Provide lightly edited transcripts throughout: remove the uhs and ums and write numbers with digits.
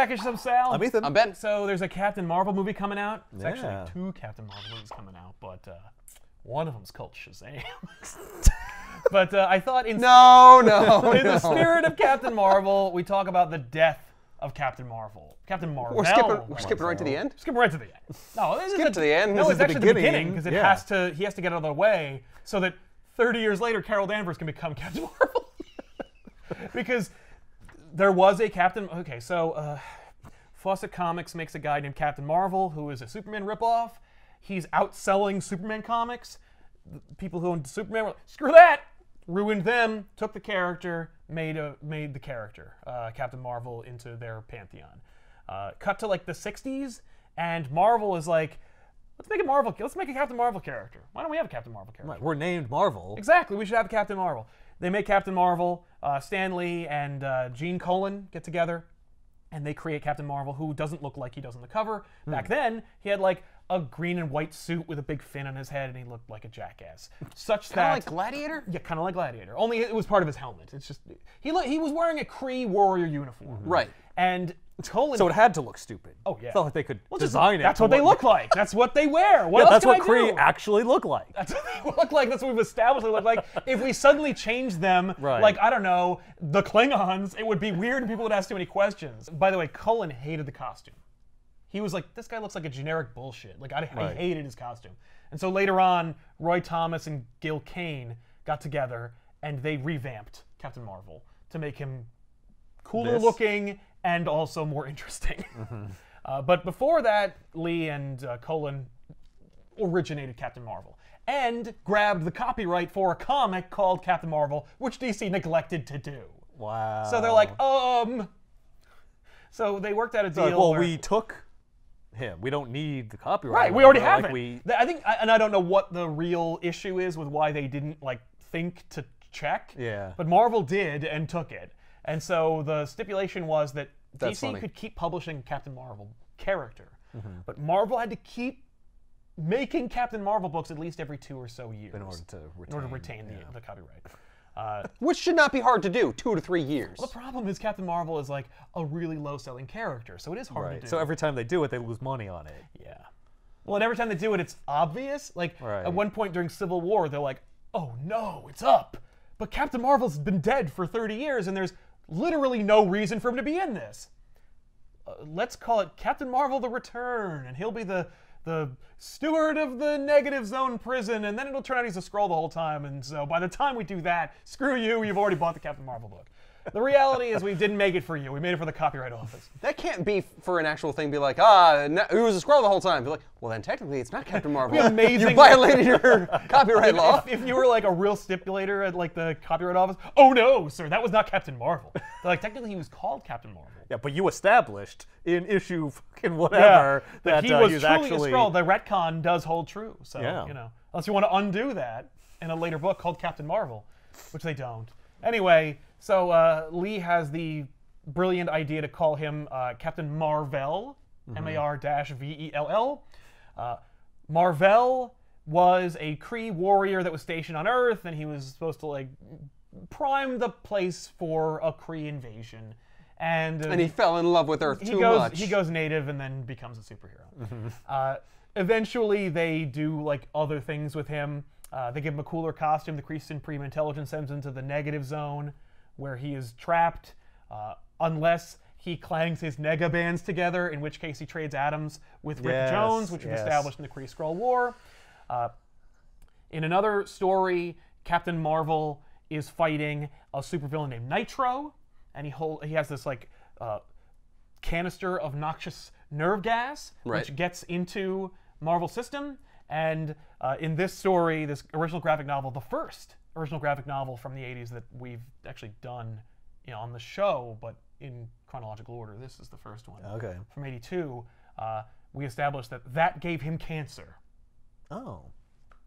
package some, Sal? I'm Ethan. I'm Ben. So there's a Captain Marvel movie coming out. It's Yeah. actually 2 Captain Marvel movies coming out, but one of them's called Shazam. But I thought in the spirit of Captain Marvel, we talk about the death of Captain Marvel. Captain Marvel. We're skipping right to the end? Skipping right to the end. No, this Skip to the end. No, This it's is the actually the beginning because beginning. he has to get out of the way so that 30 years later, Carol Danvers can become Captain Marvel. Because there was a Captain. Okay, so Fawcett Comics makes a guy named Captain Marvel who is a Superman ripoff. He's outselling Superman comics. The people who owned Superman were like, screw that! Ruined them, took the character, made the character, Captain Marvel, into their pantheon. Cut to like the 60s, and Marvel is like, let's make a Captain Marvel character. Why don't we have a Captain Marvel character? Right, we're named Marvel. Exactly, we should have a Captain Marvel. They make Captain Marvel, Stan Lee and Gene Colan get together, and they create Captain Marvel, who doesn't look like he does on the cover. Back then, he had like a green and white suit with a big fin on his head, and he looked like a jackass. Such Kind of that like Gladiator? yeah, kind of like Gladiator. Only it was part of his helmet. It's just he was wearing a Kree warrior uniform. Right. And Colan. So it had to look stupid. Oh, yeah. It's not like they could Well, design it. That's to what they look like. That's what they wear. What else That's can what I Kree do? actually look like. That's what they look like. That's what we've established they look like. If we suddenly changed them, Right. like, I don't know, the Klingons, it would be weird and people would ask too many questions. By the way, Cullen hated the costume. He was like, this guy looks like a generic bullshit. Like, I hated his costume. And so later on, Roy Thomas and Gil Kane got together and they revamped Captain Marvel to make him cooler looking and also more interesting. But before that, Lee and Colan originated Captain Marvel and grabbed the copyright for a comic called Captain Marvel, which DC neglected to do. Wow. So they're like, So they worked out a deal. Like, well, where, we took him. We don't need the copyright. right, we already have like it. I think, and I don't know what the real issue is with why they didn't like think to check. Yeah. But Marvel did and took it, and so the stipulation was that That's DC funny. could keep publishing Captain Marvel character, but Marvel had to keep making Captain Marvel books at least every 2 or so years in order to retain, the copyright. Which should not be hard to do, 2 to 3 years. The problem is Captain Marvel is like a really low-selling character, so it is hard to do. So every time they do it, they lose money on it. Yeah. Well, and every time they do it, it's obvious. Like, at one point during Civil War, they're like, oh no, it's up. But Captain Marvel's been dead for 30 years, and there's literally no reason for him to be in this. Let's call it Captain Marvel the Return, and he'll be the steward of the negative zone prison, and then it'll turn out he's a Skrull the whole time, and so by the time we do that, screw you, you've already bought the Captain Marvel book. The reality is we didn't make it for you. We made it for the Copyright Office. That can't be for an actual thing. Be like, he was a Skrull the whole time. Be like, well, then technically it's not Captain Marvel. Amazing. You violated your copyright law. If you were like a real stipulator at like the Copyright Office, oh no, sir, that was not Captain Marvel. They're like, technically he was called Captain Marvel. Yeah, but you established in issue fucking whatever that he was he was truly actually a Skrull. The retcon does hold true. So, Yeah. you know, unless you want to undo that in a later book called Captain Marvel, which they don't. Anyway, so Lee has the brilliant idea to call him Captain Marvel, M-A-R-V-E-L-L. Marvel was a Kree warrior that was stationed on Earth, and he was supposed to like prime the place for a Kree invasion. And he fell in love with Earth too much. He goes native and then becomes a superhero. Eventually, they do like other things with him. They give him a cooler costume. The Kree Supreme Intelligence sends him to the negative zone, where he is trapped, unless he clangs his nega bands together, in which case he trades atoms with Rick Jones, which was established in the Kree Skrull War. In another story, Captain Marvel is fighting a supervillain named Nitro, and he has this like canister of noxious nerve gas, which gets into Marvel's system. And in this story, this original graphic novel, the first original graphic novel from the 80s that we've actually done, you know, on the show, but in chronological order, this is the first one. Okay. From 82, we established that gave him cancer. Oh.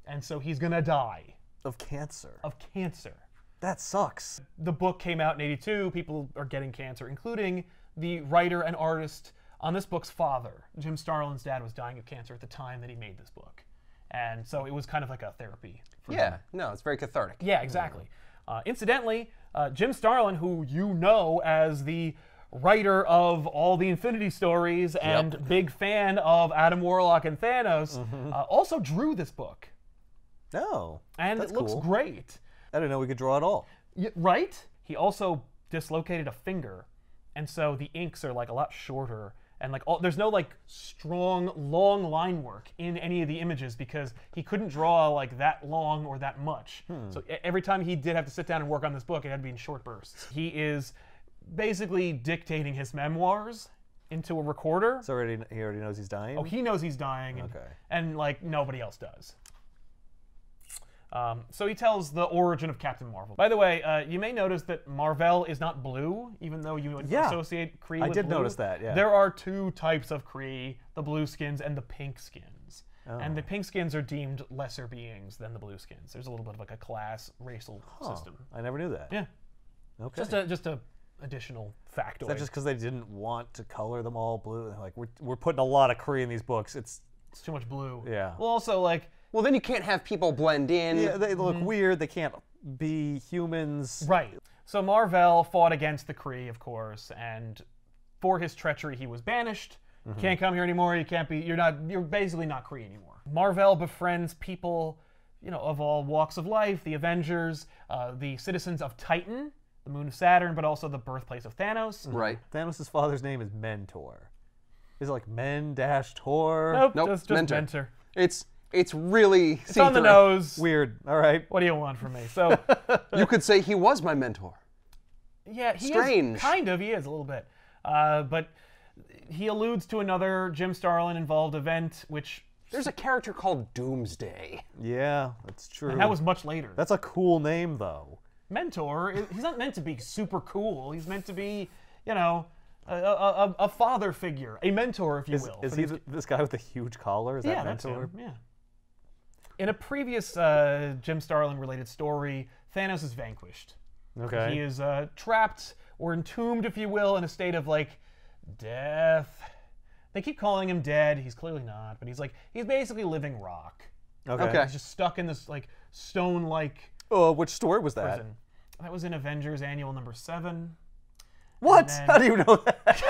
And so he's gonna die. Of cancer. Of cancer. That sucks. The book came out in 82. People are getting cancer, including the writer and artist on this book's father. Jim Starlin's dad was dying of cancer at the time that he made this book. And so it was kind of like a therapy for him. No, it's very cathartic. Yeah, exactly. Incidentally, Jim Starlin, who you know as the writer of all the Infinity stories and big fan of Adam Warlock and Thanos, also drew this book. Oh, And that's it looks cool. great. I didn't know we could draw at all. Right? He also dislocated a finger, and so the inks are like a lot shorter, and like there's no like strong, long line work in any of the images because he couldn't draw like that long or that much. So every time he did have to sit down and work on this book, it had to be in short bursts. He is basically dictating his memoirs into a recorder. So he already knows he's dying? Oh, he knows he's dying, and like nobody else does. So he tells the origin of Captain Marvel. By the way, you may notice that Marvel is not blue, even though you would associate Kree with blue. I did notice that, yeah. There are two types of Kree, the blue skins and the pink skins. Oh. And the pink skins are deemed lesser beings than the blue skins. There's a little bit of like a class, racial system. I never knew that. Yeah. Okay. Just a additional factoid. Is that just because they didn't want to color them all blue? They're like, we're putting a lot of Kree in these books. It's too much blue. Yeah. Well, also like... Well, then you can't have people blend in. Yeah, they look weird. They can't be humans. Right. So Marvel fought against the Kree, of course, and for his treachery, he was banished. Can't come here anymore. You can't be. You're basically not Kree anymore. Marvel befriends people, of all walks of life: the Avengers, the citizens of Titan, the moon of Saturn, but also the birthplace of Thanos. Right. Thanos' father's name is Mentor. Is it like Men-Tor? Nope, just Mentor. It's really It's on the nose. Weird. All right. What do you want from me? So you could say he was my mentor. Yeah, he Strange. is kind of. He is a little bit, but he alludes to another Jim Starlin involved event, which There's a character called Doomsday. Yeah, that's true. and that was much later. That's a cool name, though. Mentor. He's not meant to be super cool. He's meant to be, a father figure, a mentor, if you will. Is he this guy with the huge collar? Is that that's Mentor? him. Yeah. In a previous Jim Starlin-related story, Thanos is vanquished. Okay. He is trapped or entombed, if you will, in a state of like death. They keep calling him dead. He's clearly not, but he's basically living rock. Okay. He's just stuck in this like stone-like Oh, which story was that? prison. That was in Avengers Annual number 7. What? then- How do you know that?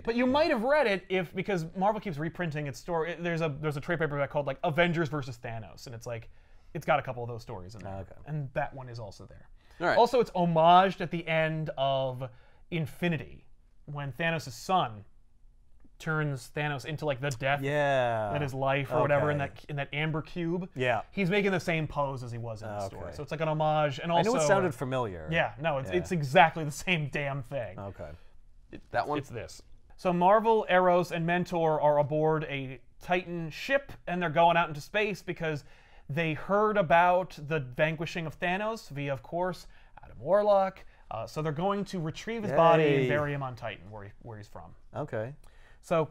But you might have read it because Marvel keeps reprinting its story. There's a trade paperback called like Avengers versus Thanos, and it's got a couple of those stories in there, Okay. and that one is also there. All right. Also, it's homaged at the end of Infinity when Thanos' son turns Thanos into like the death that is life or whatever in that amber cube. Yeah. He's making the same pose as he was in the story, Okay. so it's like an homage. And also, I knew it sounded familiar. Yeah, no, it's exactly the same damn thing. Okay. That one? It's this. So Marvel, Eros, and Mentor are aboard a Titan ship, and they're going out into space because they heard about the vanquishing of Thanos via, of course, Adam Warlock. So they're going to retrieve his body and bury him on Titan, where he's from. Okay. So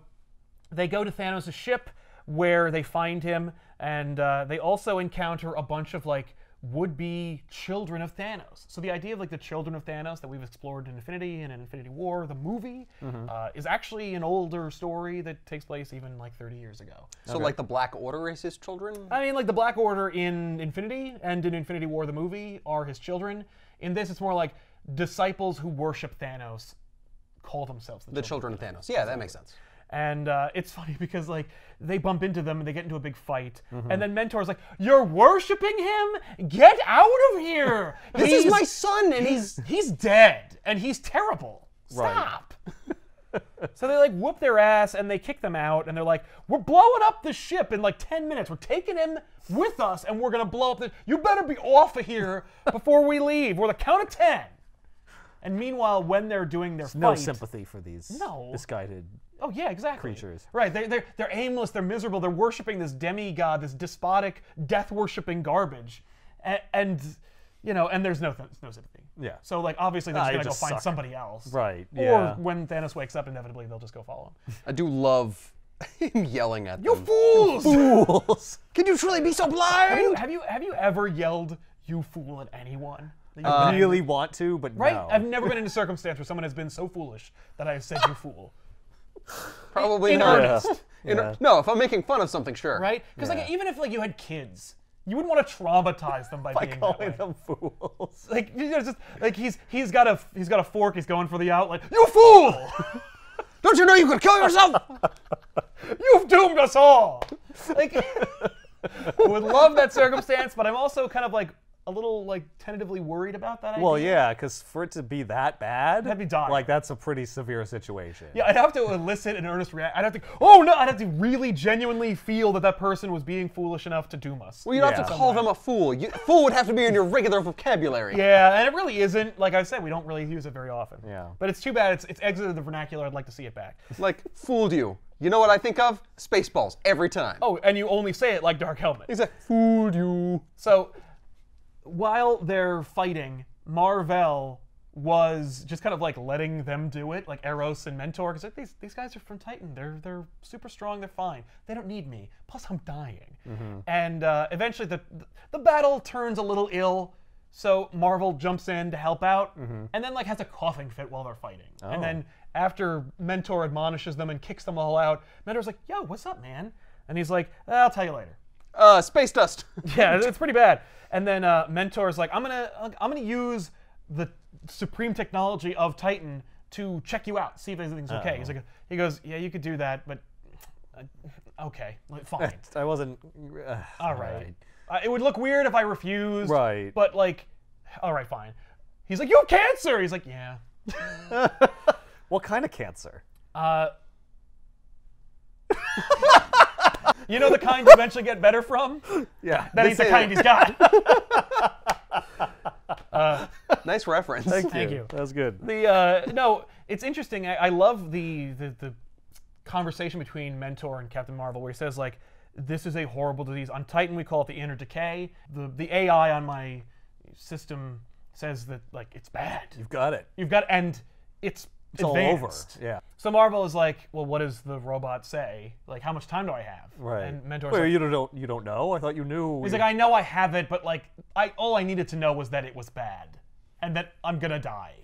they go to Thanos' ship, where they find him, and they also encounter a bunch of like would-be children of Thanos. So the idea of like the children of Thanos that we've explored in Infinity and in Infinity War, the movie, is actually an older story that takes place even like 30 years ago. So like the Black Order is his children? I mean, like the Black Order in Infinity and in Infinity War, the movie, are his children. In this, it's more like disciples who worship Thanos call themselves The children of Thanos. Yeah, that makes sense. And it's funny because like they bump into them and they get into a big fight, and then Mentor's like, "You're worshiping him? Get out of here! This is my son, and he's dead, and he's terrible. Stop!" So they like whoop their ass and they kick them out, and they're like, "We're blowing up the ship in like 10 minutes. We're taking him with us, and we're gonna blow up the. You better be off of here before we leave. We're the count of 10." And meanwhile, when they're doing their fight, No sympathy for these misguided Oh yeah, exactly. creatures. Right, they're aimless, they're miserable, they're worshiping this demigod, this despotic, death-worshipping garbage, and there's no sympathy. Yeah. So like obviously they're just you gonna go just find suck. somebody else. Right. Or Yeah. when Thanos wakes up, inevitably they'll just go follow him. I do love him yelling at You them. fools! Fools. Can you truly be so blind? Have you ever yelled "you fool" at anyone? That I you've been- really want to, but right? no. I've never been in a circumstance where someone has been so foolish that I have said "you fool." Probably in not. earnest. No, if I'm making fun of something, sure. Right? Because like even if like you had kids You wouldn't want to traumatize them by By being that way. calling them fools. Like, you know, just like he's got a fork. He's going for the out. Like, you fool! Don't you know you could kill yourself? You've doomed us all. Like, would love that circumstance, but I'm also kind of like a little like tentatively worried about that idea. Well, yeah, because for it to be that bad, That'd be dire. like that's a pretty severe situation. Yeah, I'd have to elicit an earnest reaction. I'd have to, oh no, I'd have to really genuinely feel that person was being foolish enough to doom us. Well, you'd have Yeah. to call them a fool. Fool would have to be in your regular vocabulary. Yeah, and it really isn't. Like I said, we don't really use it very often. Yeah. But it's too bad it's exited the vernacular. I'd like to see it back. Like, fooled you. You know what I think of? Spaceballs, every time. Oh, and you only say it like Dark Helmet. He's like, fooled you. So, while they're fighting, Mar-Vell was just kind of like letting them do it, like Eros and Mentor, because like, these guys are from Titan. They're super strong. They're fine. They don't need me. Plus, I'm dying. And eventually, the battle turns a little ill. So Marvel jumps in to help out, and then like has a coughing fit while they're fighting. And then after Mentor admonishes them and kicks them all out, Mentor's like, "Yo, what's up, man?" And he's like, "I'll tell you later." Space dust. Yeah, it's pretty bad. And then Mentor's like, I'm gonna use the supreme technology of Titan to check you out, see if everything's okay. He goes, yeah, you could do that, but okay, fine. I wasn't. All right. It would look weird if I refused. Right. But like, all right, fine. He's like, you have cancer. He's like, yeah. What kind of cancer? You know the kind you eventually get better from? Yeah. That ain't the kind he's got. Nice reference. Thank you. That was good. No, it's interesting. I love the conversation between Mentor and Captain Marvel, where he says like, "This is a horrible disease. On Titan, we call it the inner decay. The AI on my system says that like it's bad. You've got it. You've got, and it's all over. advanced." Yeah. So Marvel is like, "Well, what does the robot say? Like, how much time do I have?" Right. And Mentor's Wait, like, you don't know? I thought you knew. he's like, "I know I have it, but like, all I needed to know was that it was bad, and that I'm gonna die."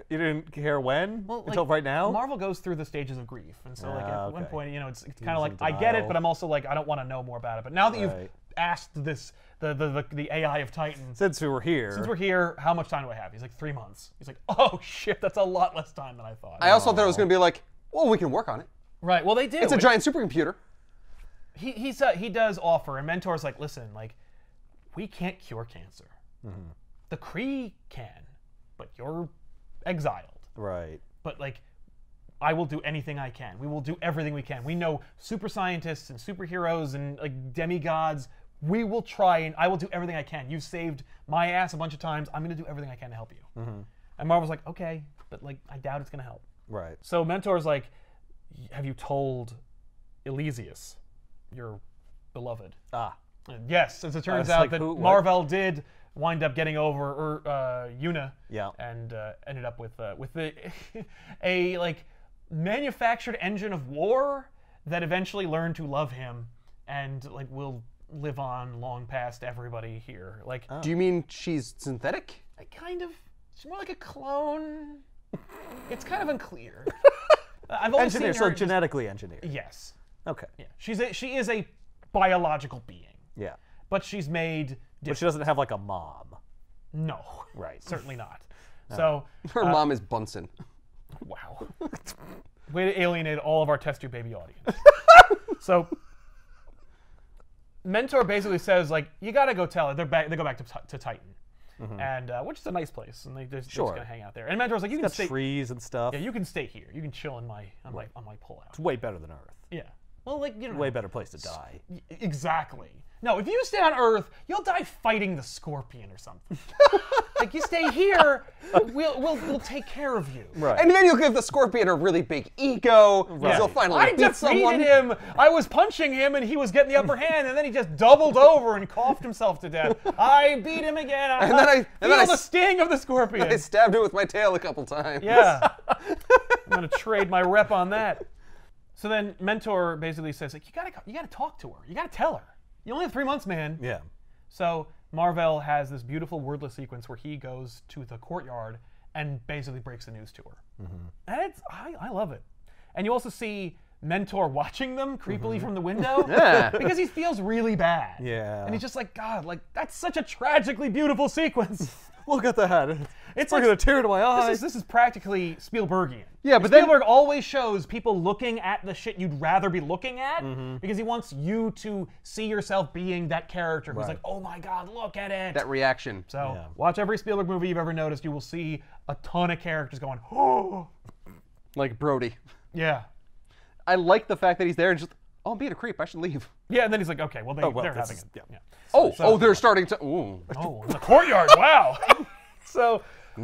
You didn't care when? Well, Until right now? Marvel goes through the stages of grief, and so like at one okay. point, you know, it's kind was of like in I get it, denial. but I'm also like I don't want to know more about it. But now that you've Right. asked this, the AI of Titan, Since we were here. since we're here, how much time do I have? He's like 3 months. He's like, oh shit, that's a lot less time than I thought. I also thought it was going to be like, well, we can work on it. Right. Well, they do. It's a giant supercomputer. He does offer, and Mentor's like, listen, like, we can't cure cancer. The Kree can, but you're exiled. Right. But like, I will do anything I can. We will do everything we can. We know super scientists and superheroes and like demigods. We will try, and I will do everything I can. You saved my ass a bunch of times. I'm gonna do everything I can to help you. And Marvel's like, okay, but like, I doubt it's gonna help. Right. So Mentor's like, have you told Elysius, your beloved? Ah. And yes, as it turns was out like, that who- what? Marvel did wind up getting over Una, Yeah. and ended up with a like manufactured engine of war that eventually learned to love him and like will live on long past everybody here. Like, Do you mean she's synthetic? kind of, she's more like a clone. It's kind of unclear. I've only Engineer, seen so her just- genetically engineered. yes, Okay. yeah. She is a biological being, Yeah. but she's made But she doesn't have like a mom. no, Right. certainly not. So, Her mom is Bunsen. wow. Way to alienate all of our test tube baby audience. So, Mentor basically says, like, you gotta go tell her. They go back to Titan, and which is a nice place, and they're just Sure. gonna hang out there. And Mentor's like, you can Got stay. trees and stuff. Yeah, you can stay here. You can chill on my pullout. It's way better than Earth. Yeah. Well, like, you know. Way better place to die. Exactly. No, if you stay on Earth, you'll die fighting the Scorpion or something. Like, you stay here, we'll take care of you. Right. And then you'll give the Scorpion a really big ego. Right. You'll finally I beat defeated someone. him. I was punching him, and he was getting the upper hand, and then he just doubled over and coughed himself to death. I beat him again. And then I feel the sting of the Scorpion. I stabbed it with my tail a couple times. Yeah. I'm gonna trade my rep on that. So then Mentor basically says, like, you gotta talk to her. You gotta tell her. You only have 3 months, man. Yeah. So Mar-Vell has this beautiful wordless sequence where he goes to the courtyard and basically breaks the news to her. And I love it. And you also see mentor watching them creepily from the window. Yeah. Because he feels really bad. Yeah. And he's just like, God, like, that's such a tragically beautiful sequence. Look at that. It's bringing like, a tear to my eye. This is practically Spielbergian. Yeah, And but then- Spielberg always shows people looking at the shit you'd rather be looking at because he wants you to see yourself being that character who's Right. like, oh my God, look at it. That reaction. So Yeah. watch every Spielberg movie you've ever noticed. You will see a ton of characters going, oh. Like Brody. Yeah. I like the fact that he's there and just, oh, I'm being a creep. I should leave. Yeah, and then he's like, okay, well, well, they're this having is- it. yeah. Oh, they're starting to. Ooh. Oh, in the courtyard, wow. So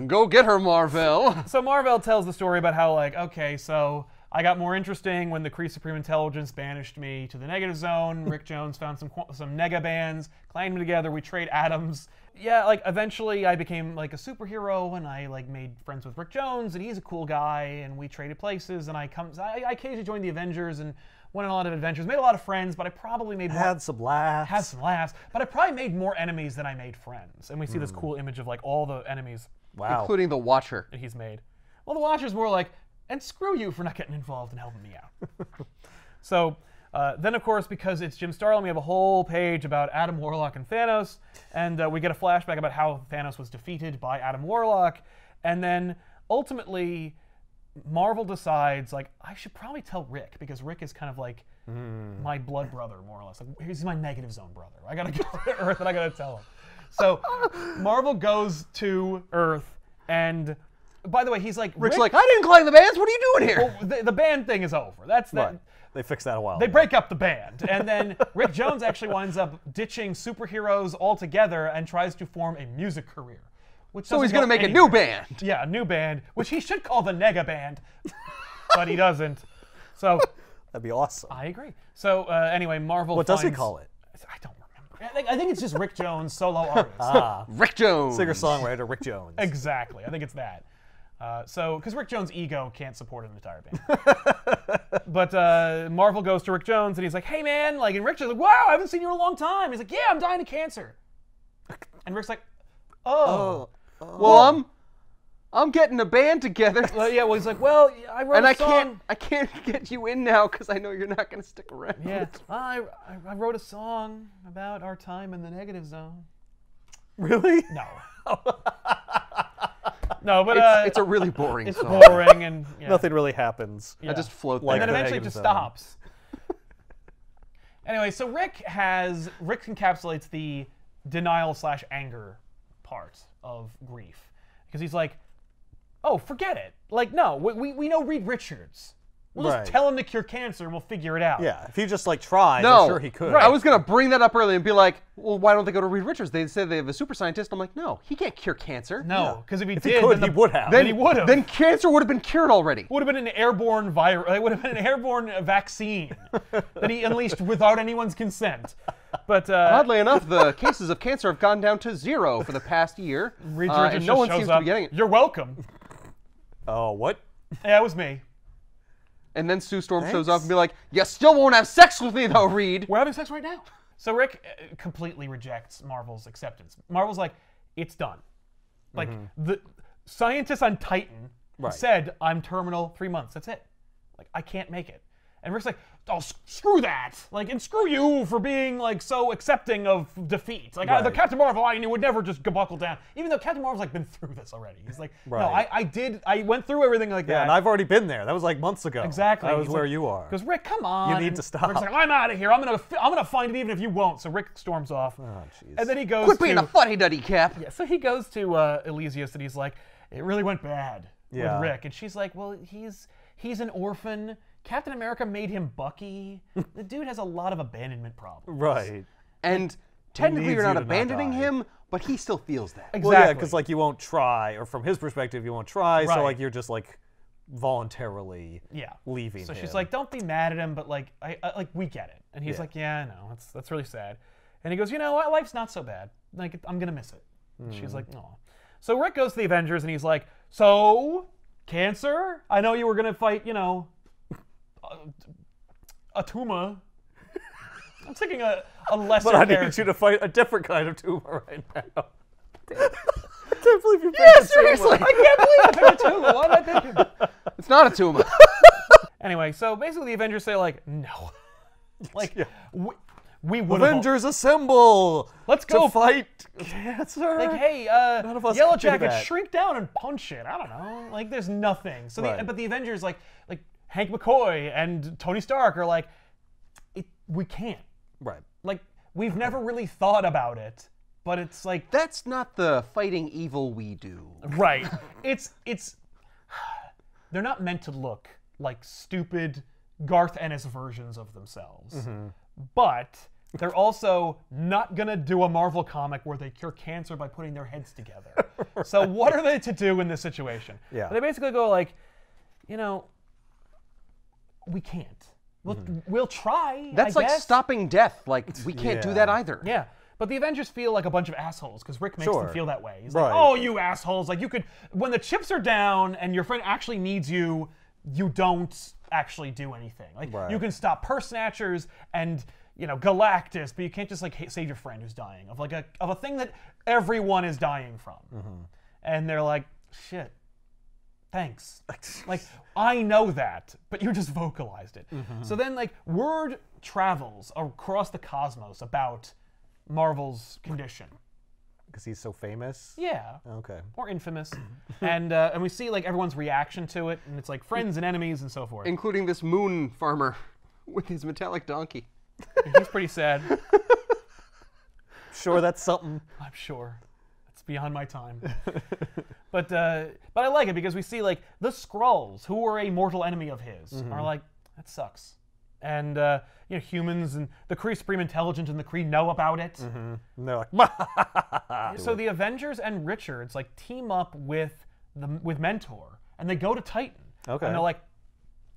Go get her, Marvel. Marvel tells the story about how, like, okay, so I got more interesting when the Kree Supreme Intelligence banished me to the negative zone. Rick Jones found some nega bands, clanged them together, we trade atoms. Yeah, like, eventually I became, like, a superhero, and I, like, made friends with Rick Jones, and he's a cool guy, and we traded places, and I occasionally joined the Avengers and went on a lot of adventures, made a lot of friends, but I probably made more... Had some laughs. Had some laughs, but I probably made more enemies than I made friends. And we see this cool image of, like, all the enemies Wow. Including the Watcher. that he's made. Well, the Watcher's more like, and screw you for not getting involved and helping me out. So then, of course, because it's Jim Starlin, we have a whole page about Adam Warlock and Thanos, and we get a flashback about how Thanos was defeated by Adam Warlock, and then ultimately Marvel decides, like, I should probably tell Rick, because Rick is kind of like my blood brother, more or less. Like, he's my negative zone brother. I gotta go to Earth and I gotta tell him. So Marvel goes to Earth, and by the way, he's like, Rick's Rick, like, I didn't climb the bands. What are you doing here? well, the band thing is over. That's that. Right. They fixed that a while They ago. break up the band, and then Rick Jones actually winds up ditching superheroes altogether and tries to form a music career. Which So he's going going to to make a new band. Yeah, a new band, which he should call the Nega Band, but he doesn't. So That'd be awesome. I agree. So anyway, Marvel. What does he call it? I don't remember. I think it's just Rick Jones, solo artist. Rick Jones. Singer-songwriter Rick Jones. Exactly. I think it's that. So, because Rick Jones' ego can't support an entire band. But Marvel goes to Rick Jones and he's like, hey man, like, and Rick Jones is like, wow, I haven't seen you in a long time. He's like, yeah, I'm dying of cancer. And Rick's like, oh. Well, I'm getting a band together. Well, yeah, well, he's like, well, I wrote And a song. I can't get you in now because I know you're not going to stick around. Yeah, I wrote a song about our time in the negative zone. Really? No. No, but It's a really boring it's song. boring and yeah. Nothing really happens. Yeah. I just float Like there. And then the eventually it negative just zone. stops. Anyway, so Rick encapsulates the denial/anger part of grief. Because he's like, oh, forget it. Like, no, we know Reed Richards. We'll Right. just tell him to cure cancer and we'll figure it out. Yeah, if he just like tried, No, I'm sure he could. I was gonna bring that up earlier and be like, "Well, why don't they go to Reed Richards? They said they have a super scientist." I'm like, "No, he can't cure cancer. No, because if he If did, he could, then he would have. Then he would have. Then cancer would have been cured already." Would have been an airborne virus. It would have been an airborne vaccine that he unleashed without anyone's consent. But Oddly enough, the cases of cancer have gone down to 0 for the past year, Reed Richards and no just one shows seems up. to be getting it. You're welcome. Oh, what? Yeah, it was me. And then Sue Storm shows Thanks. up and be like, "You still won't have sex with me, though, Reed." We're having sex right now. So Rick completely rejects Marvel's acceptance. Marvel's like, it's done. Like, the scientists on Titan Right. said, I'm terminal 3 months. That's it. Like, I can't make it. And Rick's like, oh, screw that. Like, and screw you for being, like, so accepting of defeat. Like, the Right. Captain Marvel I knew would never just buckle down. Even though Captain Marvel's, like, been through this already. He's like, no, Right. I went through everything like Yeah, that. and I've already been there. That was like months ago. Exactly. That was He's where like- you are. Because Rick, come on. need And to stop. Rick's like, I'm out of here. I'm gonna find it even if you won't. So Rick storms off. Oh, jeez. And then he goes Quit to being a fuddy-duddy, Cap. yeah. So he goes to Elysius and he's like, it really went bad Yeah. with Rick. And she's like, well, he's an orphan. Captain America made him Bucky. The dude has a lot of abandonment problems. Right. And technically, needs you're you not to not abandoning die. him, but he still feels that. Exactly. Well, yeah, because like you won't try, or from his perspective, you won't try. Right. So like you're just like voluntarily Yeah. leaving. So him. she's like, don't be mad at him, but like, I like we get it. And he's Yeah. like, yeah, I know. That's really sad. And he goes, you know what? Life's not so bad. Like, I'm gonna miss it. And she's like, no. So Rick goes to the Avengers and he's like, so cancer? I know you were gonna fight, you know, a tumor. I'm thinking a lesser But I character. need you to fight a different kind of tumor right now. I can't believe you picked a tumor. seriously. I can't believe I picked a tumor. What am I thinking? It's not a tumor. Anyway, so basically the Avengers say like, no. Like, we would have... Avengers assemble! Let's go to fight cancer! Like, hey, None of us Yellow can do Jacket, that. shrink down and punch it. I don't know. Like, there's nothing. So, Right. but the Avengers, like Hank McCoy and Tony Stark are like, we can't. Right. Like, we've never really thought about it, but it's like... That's not the fighting evil we do. Right. It's... They're not meant to look like stupid Garth Ennis versions of themselves. But they're also not going to do a Marvel comic where they cure cancer by putting their heads together. Right. So what are they to do in this situation? Yeah. They basically go like, you know, we can't. We'll try, That's I like guess. stopping death. Like, we can't do that either. Yeah. But the Avengers feel like a bunch of assholes because Rick makes them Sure. feel that way. He's Right. like, oh, you assholes. Like, you could, when the chips are down and your friend actually needs you, you don't actually do anything. Like, Right. you can stop purse snatchers and, you know, Galactus, but you can't just, like, save your friend who's dying of, like, of a thing that everyone is dying from. And they're like, shit, thanks. Like, I know that, but you just vocalized it. So then, like, word travels across the cosmos about Marvel's condition. Because he's so famous? Yeah. Okay. Or infamous. And we see, like, everyone's reaction to it, and it's like friends and enemies and so forth. Including this moon farmer with his metallic donkey. He's pretty sad. Sure, that's something. I'm sure. It's beyond my time. But I like it because we see, like, the Skrulls, who were a mortal enemy of his, are like, that sucks. And, you know, humans and the Kree Supreme Intelligence and the Kree know about it. And they're like, So the Avengers and Richards, like, team up with Mentor, and they go to Titan. Okay. And they're like,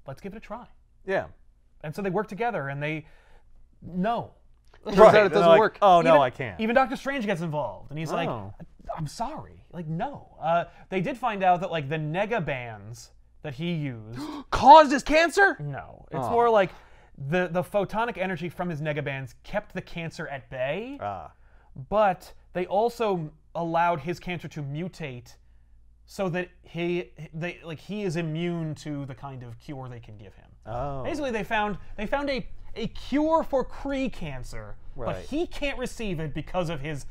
let's give it a try. yeah. And so they work together, and they... No. Turns out it They're doesn't like, work. Oh, no, Even- I can't. Even Doctor Strange gets involved, and he's like, Oh. I'm sorry. Like, no. They did find out that, like, the nega bands that he used... Caused his cancer? No. It's more like the photonic energy from his nega bands kept the cancer at bay, Ah. but they also allowed his cancer to mutate so that he is immune to the kind of cure they can give him. Oh. Basically, they found a cure for Kree cancer, but Right. he can't receive it because of his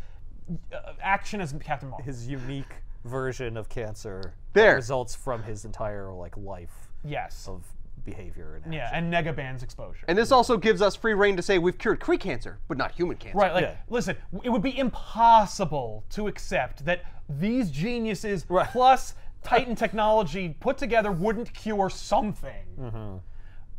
action as Captain Marvel. His unique version of cancer There. results from his entire like life Yes. of behavior and action. Yeah, and Negaband's exposure. And this also gives us free reign to say we've cured Kree cancer, but not human cancer. Right, like, Yeah. listen, it would be impossible to accept that these geniuses Right. plus Titan technology put together wouldn't cure something.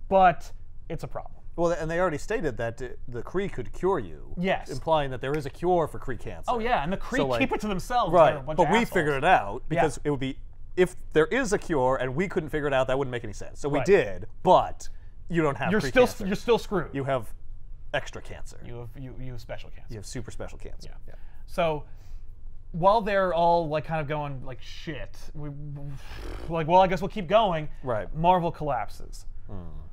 But it's a problem. Well, and they already stated that the Kree could cure you. Yes. Implying that there is a cure for Kree cancer. Oh yeah, and the Kree So, like, keep it to themselves. They're a Right. bunch But of we assholes. figured it out because it would be, if there is a cure and we couldn't figure it out, that wouldn't make any sense. So we Right. did, but you don't have You're Kree still cancer. you're still screwed. You have extra cancer. You have special cancer. You have super special cancer. Yeah. So while they're all like kind of going like shit, like well I guess we'll keep going. Right. Marvel collapses,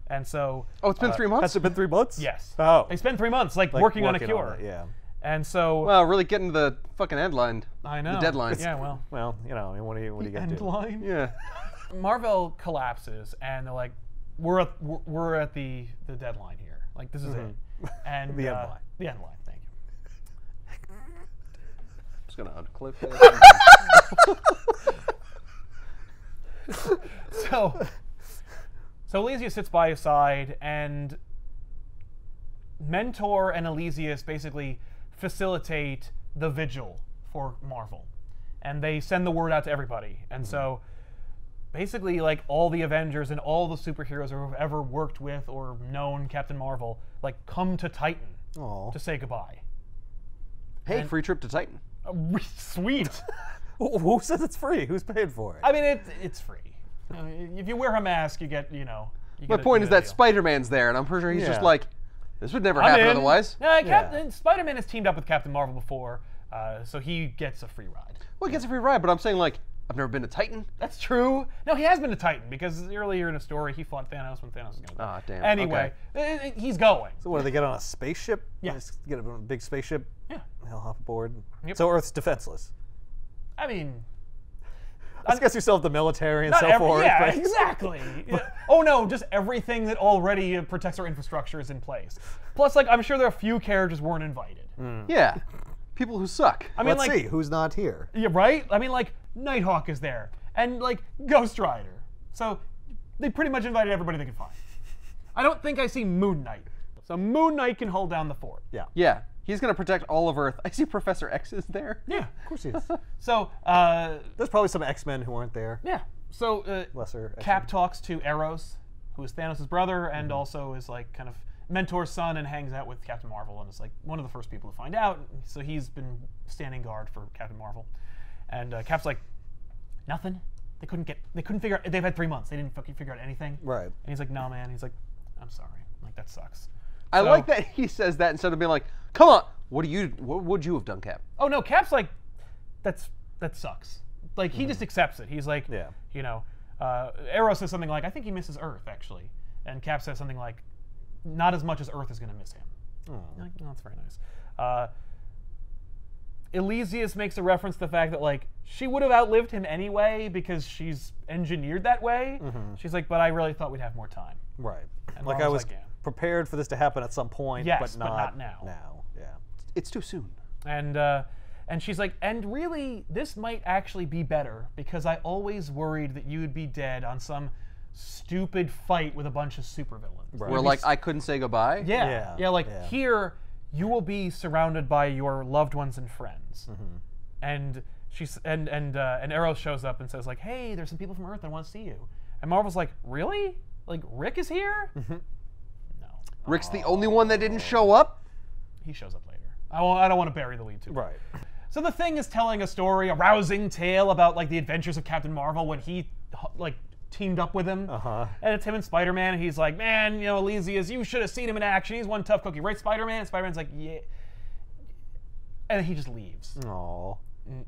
and so Oh, it's been 3 months? Has it been 3 months? yes, Oh. they spend 3 months like, Like, working on a cure. it, yeah. And so Well, really getting to the fucking headline. I know The deadline. Yeah, well, Well, you know, I mean, what are you gonna end do? line. Yeah. Marvel collapses, and they're like, we're at the deadline here. Like this is it. And The end line. The end line. Thank you. Just gonna unclip it. So Elysius sits by his side, and Mentor and Elysius basically facilitate the vigil for Marvel, and they send the word out to everybody. And so basically, like, all the Avengers and all the superheroes who have ever worked with or known Captain Marvel, like, come to Titan Aw. to say goodbye. Hey, free trip to Titan. Sweet. Who says it's free? Who's paying for it? I mean, it's free. If you wear a mask, you get, My point is that Spider-Man's there, and I'm pretty sure he's just Yeah. like, this would never I'm happen in. otherwise. Spider-Man has teamed up with Captain Marvel before, so he gets a free ride. Well, he gets a free ride, but I'm saying, like, I've never been to Titan. That's true. No, he has been to Titan because earlier in the story he fought Thanos when Thanos was going to die. Ah, damn. Anyway, he's going. So what, do they get on a spaceship? Yeah. They just get on a big spaceship? Yeah. They'll hop aboard. Yep. So Earth's defenseless. I mean, I guess you still have the military and Not so forth. Yeah, but- exactly. Yeah. Oh no, just everything that already protects our infrastructure is in place. Plus, like, I'm sure there are a few characters weren't invited. Yeah. People who suck. I mean, Let's like, see who's not here. yeah, right? I mean, like, Nighthawk is there, and like Ghost Rider. So they pretty much invited everybody they could find. I don't think I see Moon Knight. So Moon Knight can hold down the fort. Yeah. Yeah. He's going to protect all of Earth. I see Professor X is there. Yeah. Of course he is. So There's probably some X-Men who weren't there. yeah. So Lesser X-Men. Cap talks to Eros, who is Thanos' brother, and also is like kind of mentor's son, and hangs out with Captain Marvel, and is like one of the first people to find out. So he's been standing guard for Captain Marvel, and Cap's like, nothing. They couldn't figure out. They've had 3 months. They didn't fucking figure out anything. Right. And he's like, no, man. He's like, I'm sorry. Like, that sucks. I So- like that he says that instead of being like, come on, what would you have done, Cap? Oh no, Cap's like, that sucks. Like, he just accepts it. He's like, Yeah. you know, Eros says something like, I think he misses Earth, actually. And Cap says something like, not as much as Earth is going to miss him. Like, no, that's very nice. Elysius makes a reference to the fact that, like, she would have outlived him anyway because she's engineered that way. She's like, but I really thought we'd have more time. Right. And Like I Marvel's was like, yeah. prepared for this to happen at some point, Yes, but but not, not now. Now. Yeah. It's too soon. And she's like, and really, this might actually be better because I always worried that you'd be dead on some stupid fight with a bunch of supervillains. Right. Where, like, I couldn't say goodbye? Yeah, like, Yeah. here, you will be surrounded by your loved ones and friends. And she's and Eros shows up and says, like, hey, there's some people from Earth that want to see you. And Marvel's like, really? Like, Rick is here? No. Rick's the only one that didn't show up? He shows up later. I don't want to bury the lead too much. Right. So the Thing is telling a story, a rousing tale about, like, the adventures of Captain Marvel when he, like, teamed up with him. And it's him and Spider-Man, and he's like, man, you know, Elysius, you should have seen him in action. He's one tough cookie. Right, Spider-Man? And Spider-Man's like, yeah. And he just leaves. Aww.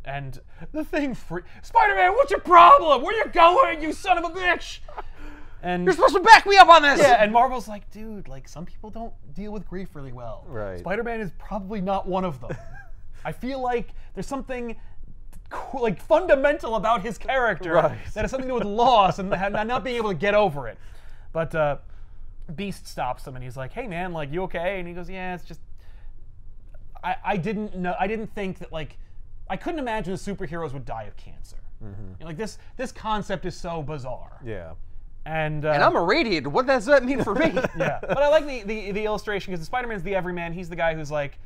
And the Thing Spider-Man, what's your problem? Where you going, you son of a bitch? And You're supposed to back me up on this! yeah, and Marvel's like, dude, like, some people don't deal with grief really well. Right. Spider-Man is probably not one of them. I feel like there's something like fundamental about his character Right. that has something to do with loss and not being able to get over it. But Beast stops him and he's like, hey man, like, you okay? And he goes, yeah, it's just I didn't think that, like, I couldn't imagine the superheroes would die of cancer. You know, like, this concept is so bizarre. Yeah. And And I'm irradiated. What does that mean for me? yeah, but I like the illustration because Spider-Man's the everyman. He's the guy who's like,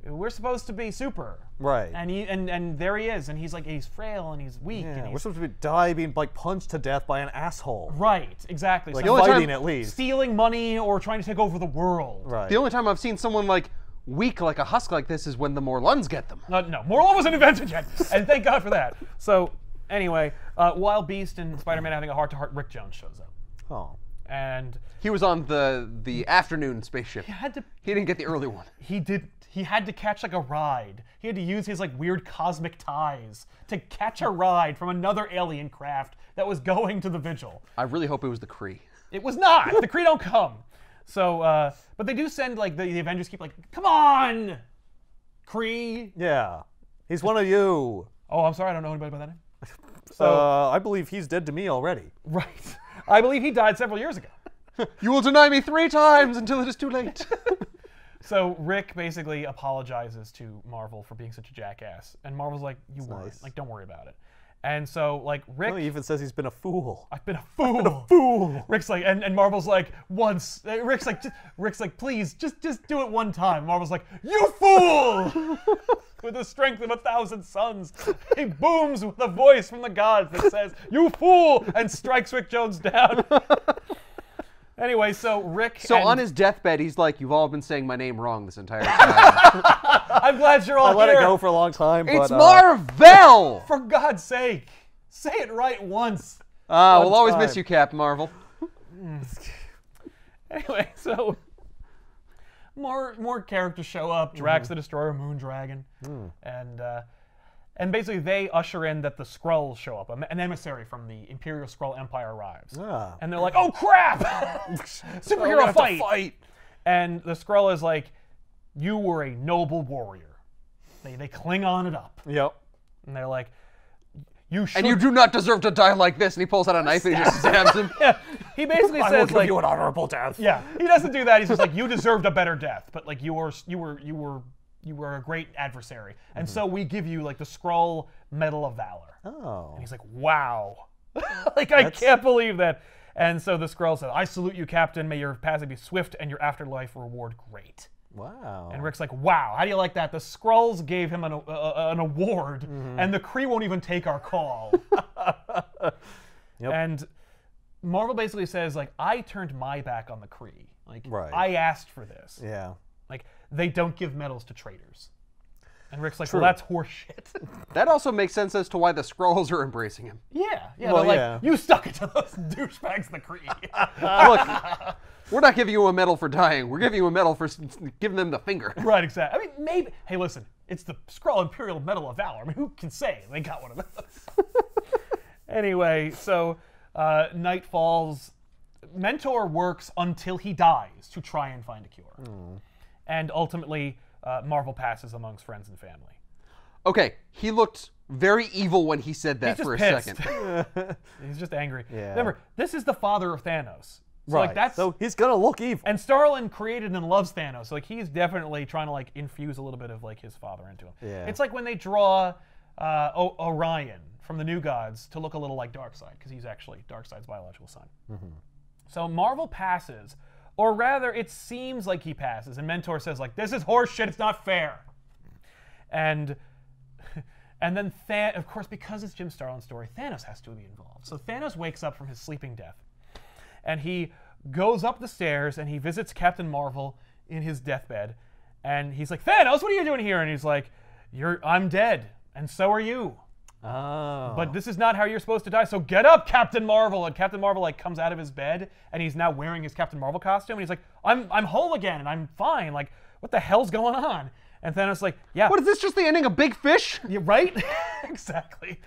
we're supposed to be super, Right. and there he is, and he's like, he's frail and he's weak, Yeah, and we're he's supposed to die being like punched to death by an asshole. right, exactly. Like So only fighting time- at least. stealing money or trying to take over the world. Right. The only time I've seen someone, like, weak like a husk like this is when the Morlunds get them. No, Morlun wasn't invented yet, and thank God for that. So anyway, while Beast and Spider-Man are having a heart-to-heart, Rick Jones shows up, Oh. and He was on the afternoon spaceship. He didn't get the early one. he had to catch, like, a ride. He had to use his, like, weird cosmic ties to catch a ride from another alien craft that was going to the Vigil. I really hope it was the Kree. It was not. The Kree don't come. So, but they do send, like, the Avengers keep like, come on, Kree. Yeah. He's one of you. Oh, I'm sorry, I don't know anybody by that name. So, I believe he's dead to me already. right. I believe he died several years ago. You will deny me 3 times until it is too late. So Rick basically apologizes to Marvel for being such a jackass, and Marvel's like, you weren't. nice. Like, don't worry about it. And so, like, Rick, No, he even says he's been a fool. I've been a fool. Fool. Rick's like, and Marvel's like, once. Rick's like, please, just do it one time. Marvel's like, you fool! With the strength of 1,000 suns, he booms with a voice from the gods that says, you fool! And strikes Rick Jones down. Anyway, so Rick. So and- on his deathbed, he's like, you've all been saying my name wrong this entire time. I'm glad you're all I let here. it go for a long time, but It's Marvel! For God's sake, say it right once. We'll always time. miss you, Cap Marvel. Anyway, so more characters show up. Drax the Destroyer, Moondragon, and basically they usher in that the Skrulls show up. An emissary from the Imperial Skrull Empire arrives, Ah. and they're like, "Oh crap! We're Superhero gonna have to fight!" fight. And the Skrull is like, "You were a noble warrior." They cling on it up, Yep. and they're like, you should. And you do not deserve to die like this. And he pulls out a knife and he just stabs him. Yeah, he basically I will says give like, you an honorable death. yeah, he doesn't do that. He's just like, you deserved a better death, but like you were a great adversary, and so we give you like the Skrull Medal of Valor. Oh. And he's like, wow, like I can't believe that. And so the Skrull says, I salute you, Captain. May your passing be swift and your afterlife reward great. Wow. And Rick's like, wow, how do you like that? The Skrulls gave him an award, and the Kree won't even take our call. Yep. And Marvel basically says, like, I turned my back on the Kree. Like, Right. I asked for this. Yeah. Like, they don't give medals to traitors. And Rick's like, True. well, that's horseshit. That also makes sense as to why the Skrulls are embracing him. Yeah. Well, they're like, yeah. you stuck it to those douchebags, the Kree. Look, we're not giving you a medal for dying. We're giving you a medal for giving them the finger. Right, exactly. I mean, maybe, hey, listen, it's the Skrull Imperial Medal of Valor. I mean, who can say they got one of those? Anyway, so night falls. Mentor works until he dies to try and find a cure. And ultimately, Marvel passes amongst friends and family. Okay, he looked very evil when he said that He's just for a pissed. second. He's just angry. Yeah. Remember, this is the father of Thanos. So, Right. like, that's... So he's gonna look evil. And Starlin created and loves Thanos. So, like, he's definitely trying to, like, infuse a little bit of, like, his father into him. Yeah. It's like when they draw Orion from the New Gods to look a little like Darkseid, because he's actually Darkseid's biological son. So Marvel passes, or rather, it seems like he passes, and Mentor says, like, this is horseshit, it's not fair. And then, of course, because it's Jim Starlin's story, Thanos has to be involved. So Thanos wakes up from his sleeping death, and he goes up the stairs, and he visits Captain Marvel in his deathbed, and he's like, Thanos, what are you doing here? And he's like, I'm dead, and so are you. Oh. But this is not how you're supposed to die, so get up, Captain Marvel! And Captain Marvel, like, comes out of his bed, and he's now wearing his Captain Marvel costume, and he's like, I'm whole again, and I'm fine. Like, what the hell's going on? And Thanos is like, yeah. What, is this just the ending of Big Fish? Yeah, right? Exactly.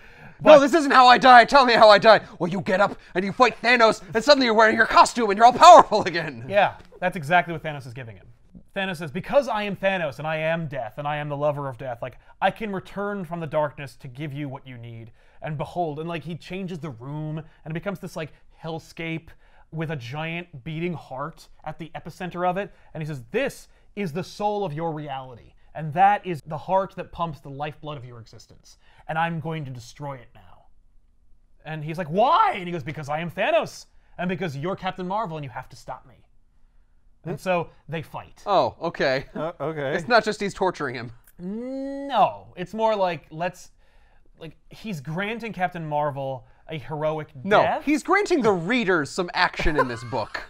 No, this isn't how I die. Tell me how I die. Well, you get up and you fight Thanos, and suddenly you're wearing your costume and you're all powerful again. Yeah, that's exactly what Thanos is giving him. Thanos says, because I am Thanos and I am death and I am the lover of death, like, I can return from the darkness to give you what you need. And behold, and like, he changes the room and it becomes this like hellscape with a giant beating heart at the epicenter of it. And he says, this is the soul of your reality. And that is the heart that pumps the lifeblood of your existence. And I'm going to destroy it now. And he's like, why? And he goes, because I am Thanos. And because you're Captain Marvel and you have to stop me. And so they fight. Oh, okay. Okay. It's not just he's torturing him. No, it's more like he's granting Captain Marvel a heroic No, death. he's granting the readers some action in this book.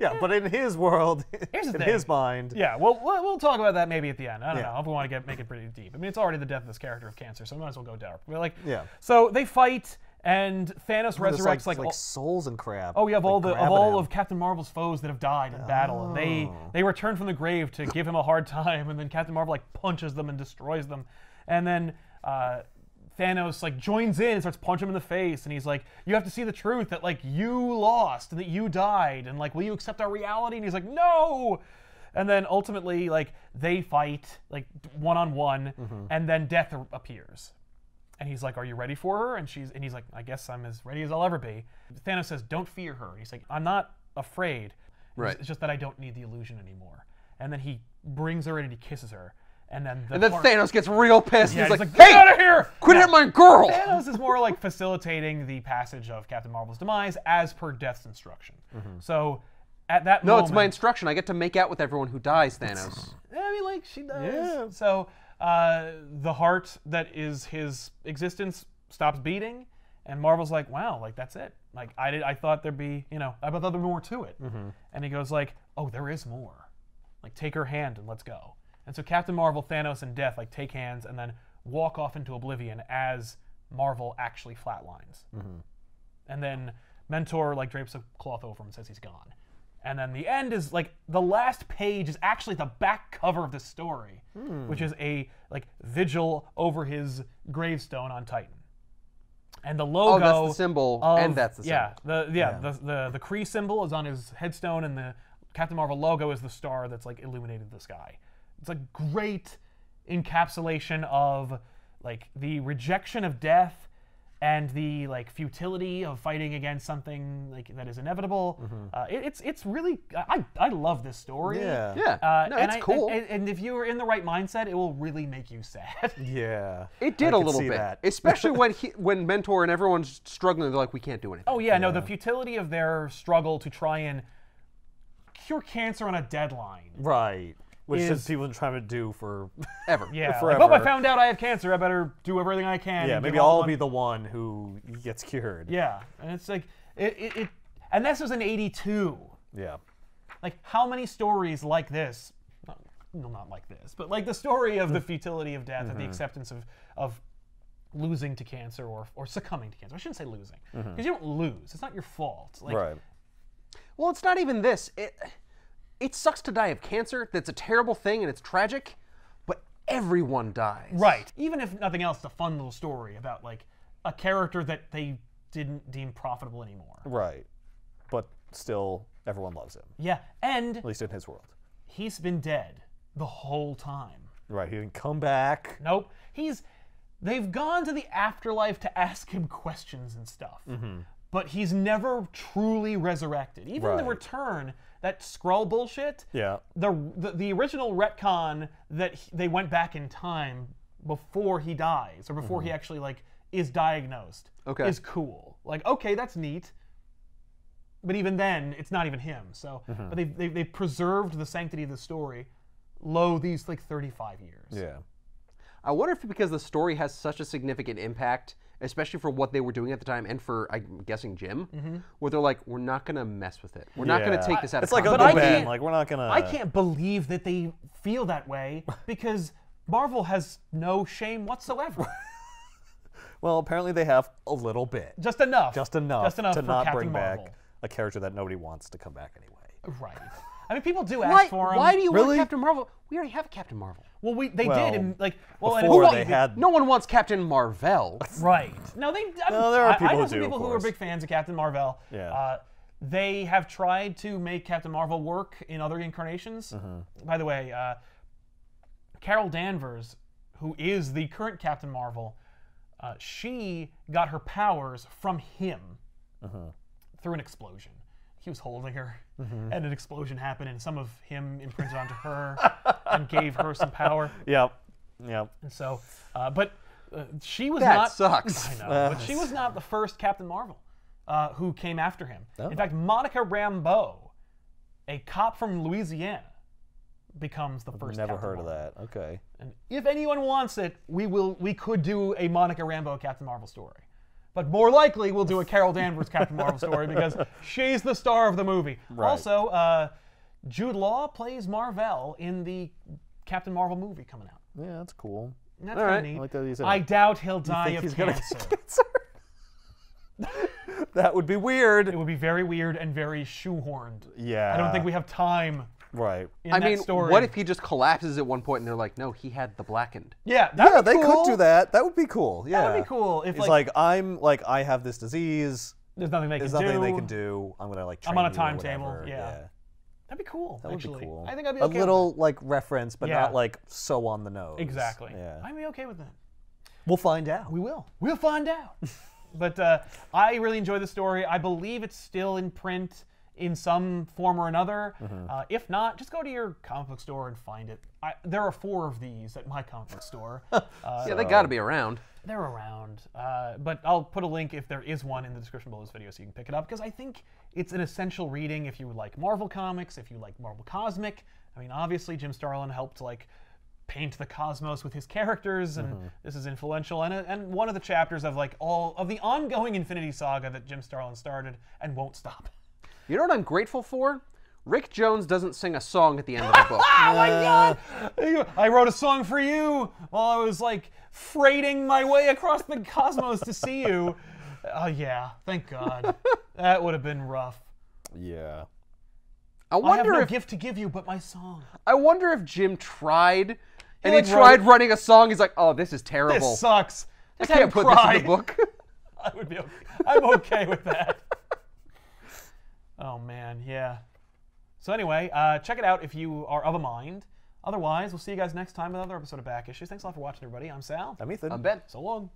Yeah, but in his world, Here's the in thing. his mind. Yeah, well, we'll talk about that maybe at the end. I don't know if we want to make it pretty deep. I mean, it's already the death of this character of cancer, so we might as well go dark. But like, Yeah. So they fight, and Thanos There's resurrects like all, souls and crap. oh, you have like all of Captain Marvel's foes that have died in battle, and they return from the grave to give him a hard time, and then Captain Marvel like punches them and destroys them, and then Thanos like joins in and starts punching him in the face, and he's like, you have to see the truth that like you lost and that you died, and like, will you accept our reality? And he's like, no. And then ultimately like they fight like one-on-one, and then Death appears. And he's like, are you ready for her? And he's like, I guess I'm as ready as I'll ever be. Thanos says, don't fear her. And he's like, I'm not afraid. Right. It's just that I don't need the illusion anymore. And then he brings her in and he kisses her. And then Thanos gets real pissed. Yeah, he's like, get hey, out of here! quit hitting my girl! Thanos is more like facilitating the passage of Captain Marvel's demise as per Death's instruction. So at that No, moment... it's my instruction. I get to make out with everyone who dies, Thanos. I mean, like, she does. Yeah. So the heart that is his existence stops beating, and Marvel's like, wow, like, that's it. Like, I thought there'd be, I thought there'd be more to it. And he goes like, oh, there is more. Like, take her hand and let's go. And so Captain Marvel, Thanos, and Death, like, take hands and then walk off into oblivion as Marvel actually flatlines. And then Mentor, like, drapes a cloth over him and says he's gone. And then the end is, like, the last page is actually the back cover of the story, which is a, like, vigil over his gravestone on Titan. And the logo... Oh, that's the symbol, and that's the symbol. Yeah, the Kree symbol is on his headstone, and the Captain Marvel logo is the star that's, like, illuminated the sky. It's a great encapsulation of, like, the rejection of death and the like futility of fighting against something like that is inevitable. It's really I love this story. Yeah. Yeah. No, and it's cool. And if you're in the right mindset, it will really make you sad. Yeah. It did I a could little see bit, that. especially when Mentor and everyone's struggling. They're like, we can't do anything. Oh yeah, no, the futility of their struggle to try and cure cancer on a deadline. Right. Which Is- people have been trying to do for Ever. Yeah, like, forever. oh, I found out I have cancer. I better do everything I can. yeah, and maybe give all the I'll money. be the one who gets cured. Yeah, and it's like it and this was in '82. Yeah. Like, how many stories like this? Not like this, but like the story of the futility of death, and the acceptance of losing to cancer or succumbing to cancer. I shouldn't say losing, because you don't lose. It's not your fault. Like, Right. Well, it's not even this. It sucks to die of cancer. That's a terrible thing and it's tragic, but everyone dies. Right. Even if nothing else, it's a fun little story about like a character that they didn't deem profitable anymore. Right. But still, everyone loves him, Yeah, and at least in his world. he's been dead the whole time. Right. He didn't come back. Nope. They've gone to the afterlife to ask him questions and stuff. But he's never truly resurrected. Even the Right. return, that Skrull bullshit, Yeah. the original retcon that they went back in time before he dies, or before he actually like is diagnosed, Okay. is cool. Like, okay, that's neat. But even then, it's not even him. So, but they've preserved the sanctity of the story, these like 35 years. Yeah. I wonder if because the story has such a significant impact, especially for what they were doing at the time, and for, I'm guessing, Jim, where they're like, we're not going to mess with it. We're not going to Yeah. take this out It's of like context. Uncle I Ben. can't- Like, we're not gonna. I can't believe that they feel that way because Marvel has no shame whatsoever. Well, apparently they have a little bit. Just enough. Just enough Just enough to for not Captain bring Marvel. back a character that nobody wants to come back anyway. Right. I mean, people do ask for him. Why do you want Really? Captain Marvel? We already have a Captain Marvel. Well, they Well, did, and like, well, and Before who- they had. No one wants Captain Marvel. Right. No, No, there are I people know who some do, people of who are course. big fans of Captain Marvel. Yeah. They have tried to make Captain Marvel work in other incarnations. By the way, Carol Danvers, who is the current Captain Marvel, she got her powers from him through an explosion. He was holding her, and an explosion happened, and some of him imprinted onto her and gave her some power. Yep. Yep. And so, but she was That not. sucks. I know, but she was not the first Captain Marvel who came after him. In fact, Monica Rambeau, a cop from Louisiana, becomes the first. Never Captain heard of Marvel. that. Okay. And if anyone wants it, we could do a Monica Rambeau Captain Marvel story. But more likely, we'll do a Carol Danvers Captain Marvel story because she's the star of the movie. Right. Also, Jude Law plays Mar-Vell in the Captain Marvel movie coming out. Yeah, that's cool. And that's All kind right. of neat. I like that he's in I it. doubt he'll die Think of he's gonna cancer. get cancer? That would be weird. It would be very weird and very shoehorned. Yeah. I don't think we have time Right. in I that mean, story. what if he just collapses at one point and they're like, no, he had the blackened. Yeah, Yeah, that'd be they cool. could do that. That would be cool. Yeah. That would be cool. If He's like, I have this disease. there's nothing they There's can nothing do. they can do. I'm gonna like. I'm train on a you or timetable, whatever. yeah. That'd be cool. That would actually. be cool. I think I'd be a okay little with like reference, but Yeah. not like so on the nose. that. Exactly. Yeah. I'd be okay with that. We'll find out. We will. We'll find out. But I really enjoy the story. I believe it's still in print in some form or another. If not, just go to your comic book store and find it. There are 4 of these at my comic book store. Yeah, they got to be around. They're around. But I'll put a link if there is one in the description below this video so you can pick it up, because I think it's an essential reading if you like Marvel Comics, if you like Marvel Cosmic. I mean, obviously Jim Starlin helped like paint the cosmos with his characters, and this is influential. And one of the chapters of like all of the ongoing Infinity Saga that Jim Starlin started and won't stop. You know what I'm grateful for? Rick Jones doesn't sing a song at the end of the book. Oh my God! I wrote a song for you while I was like freighting my way across the cosmos to see you. Oh yeah, thank God. That would have been rough. Yeah. I I have wonder no if gift to give you but my song. Jim tried, and like, he tried running a song. He's like, "Oh, this is terrible. This sucks. I Just have can't him put cry. this in the book." I would be okay. I'm okay with that. Oh man, yeah. So anyway, check it out if you are of a mind. Otherwise, we'll see you guys next time with another episode of Back Issues. Thanks a lot for watching, everybody. I'm Sal. I'm Ethan. I'm Ben. So long.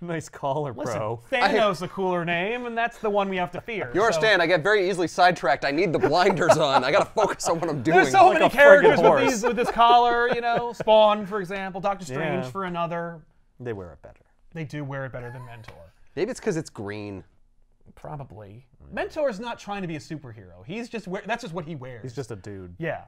Nice collar, Listen, bro. Thanos a cooler name, and that's the one we have to fear. You understand? I get very easily sidetracked. I need the blinders on. I gotta focus on what I'm doing. There's so Like many a friggin' characters horse. with this collar, you know. Spawn, for example. Doctor Strange Yeah. for another. They wear it better. They do wear it better than Mentor. Maybe it's because it's green. Probably. Mentor's not trying to be a superhero. He's just that's just what he wears. He's just a dude. Yeah.